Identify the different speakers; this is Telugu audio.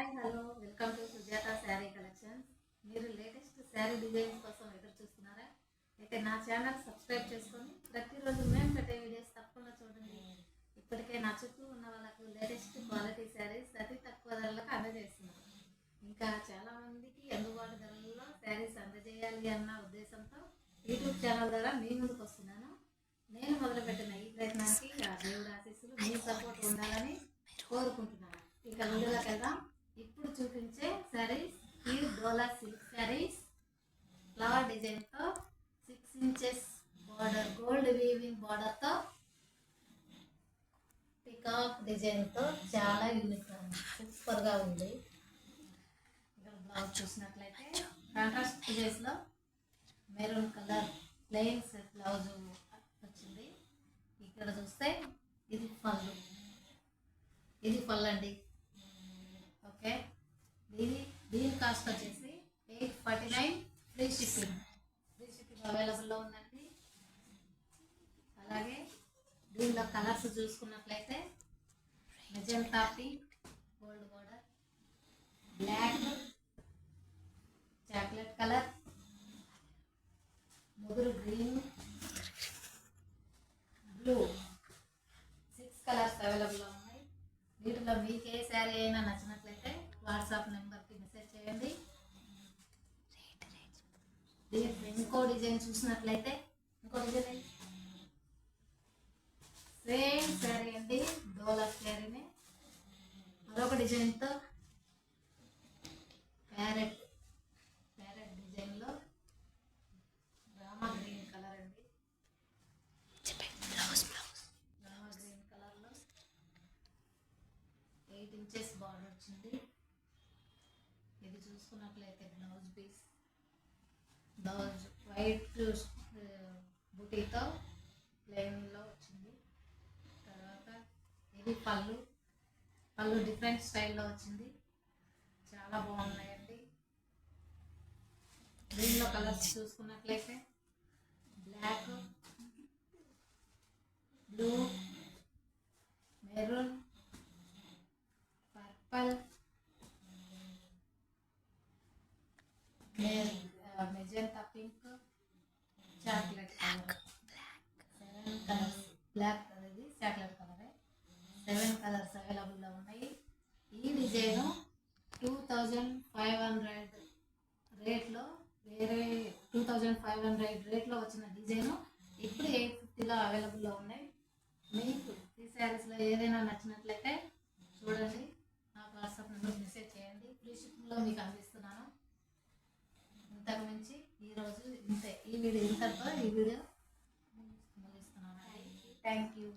Speaker 1: Hi hello welcome to Sujatha sari collections. మీరు లేటెస్ట్ శారీ డిజైన్స్ కోసం ఎదురు చూస్తున్నారా? అయితే నా ఛానల్ సబ్స్క్రైబ్ చేసుకొని ప్రతిరోజు మేము పెట్టే వీడియోస్ తప్పకుండా చూడండి. ఇప్పటికే నా చుట్టూ ఉన్న వాళ్ళకు లేటెస్ట్ క్వాలిటీ శారీస్ అతి తక్కువ ధరలకు అందజేస్తున్నాను. ఇంకా చాలా మందికి అందుబాటు ధరల్లో శారీస్ అందజేయాలి అన్న ఉద్దేశంతో యూట్యూబ్ ఛానల్ ద్వారా మీ ముందుకు వస్తున్నాను. నేను మొదలుపెట్టిన ఈ ప్రయత్నానికి ఆ దేవుడి ఆశీస్సులు మీ సపోర్ట్ ఉండాలని కోరుకుంటున్నాను. ఇక వీడియోలోకి వెళ్దాం. ఇప్పుడు చూపించే శారీస్ ఈ డోలా సిల్క్ శారీస్ ఫ్లవర్ డిజైన్తో 6 ఇంచెస్ బార్డర్, గోల్డ్ వీవింగ్ బార్డర్తో పికాక్ డిజైన్తో చాలా యూనిక్గా ఉంది, సూపర్గా ఉంది. ఇక్కడ బ్లౌజ్ చూసినట్లయితే కాంట్రాస్ట్ డిజైన్స్లో maroon colour plain set blouse వచ్చింది. ఇక్కడ చూస్తే ఇది పళ్ళు అండి. ఓకే, దీని కాస్ట్ వచ్చేసి 849. ఫ్రీ షిప్పింగ్ అవైలబుల్లో ఉందండి. అలాగే దీనిలో కలర్స్ చూసుకున్నట్లయితే magenta pink, gold border, black, chocolate colour, ముదురు గ్రీన్, బ్లూ, 6 కలర్స్ అవైలబుల్లో ఉన్నాయి. వీటిలో మీకు ఏ శారీ అయినా నచ్చినట్లయితే వాట్సాప్ నెంబర్కి మెసేజ్ చేయండి. ఇంకో డిజైన్ చూసినట్లయితే సేమ్ శారీ అండి, డోలా శారీనే మరొక డిజైన్తో ప్యారెట్ డిజైన్లో రామా గ్రీన్ కలర్ అండి. రామా గ్రీన్ కలర్లో 8 ఇంచెస్ బార్డర్ వచ్చింది. ఇది చూసుకున్నట్లయితే బ్లౌజ్ వైట్ బుటీతో ప్లెయిన్లో వచ్చింది. తర్వాత ఇది పళ్ళు డిఫరెంట్ స్టైల్లో వచ్చింది, చాలా బాగున్నాయండి. దీనిలో కలర్స్ చూసుకున్నట్లయితే black, blue, maroon, purple, magenta pink, chocolate colour, 7 colours. Black అనేది చాక్లెట్ కలరే. 7 కలర్స్ అవైలబుల్లో ఉన్నాయి. ఈ డిజైను 2500 రేట్లో, వేరే 2500 రేట్లో వచ్చిన డిజైను ఇప్పుడు 850లో అవైలబుల్లో ఉన్నాయి. మీకు ఈ శారీస్లో ఏదైనా నచ్చినట్లయితే చూడండి, నాకు వాట్సాప్ నెంబర్ మెసేజ్ చేయండి. ఫ్రీ షిప్పింగ్లో మీకు అందిస్తున్నాను. ఇంతకు మించి ఈరోజు ఇంతే. ఈ వీడియో ఇంతటితో ఈ వీడియో ముగిస్తున్నాను. Thank you.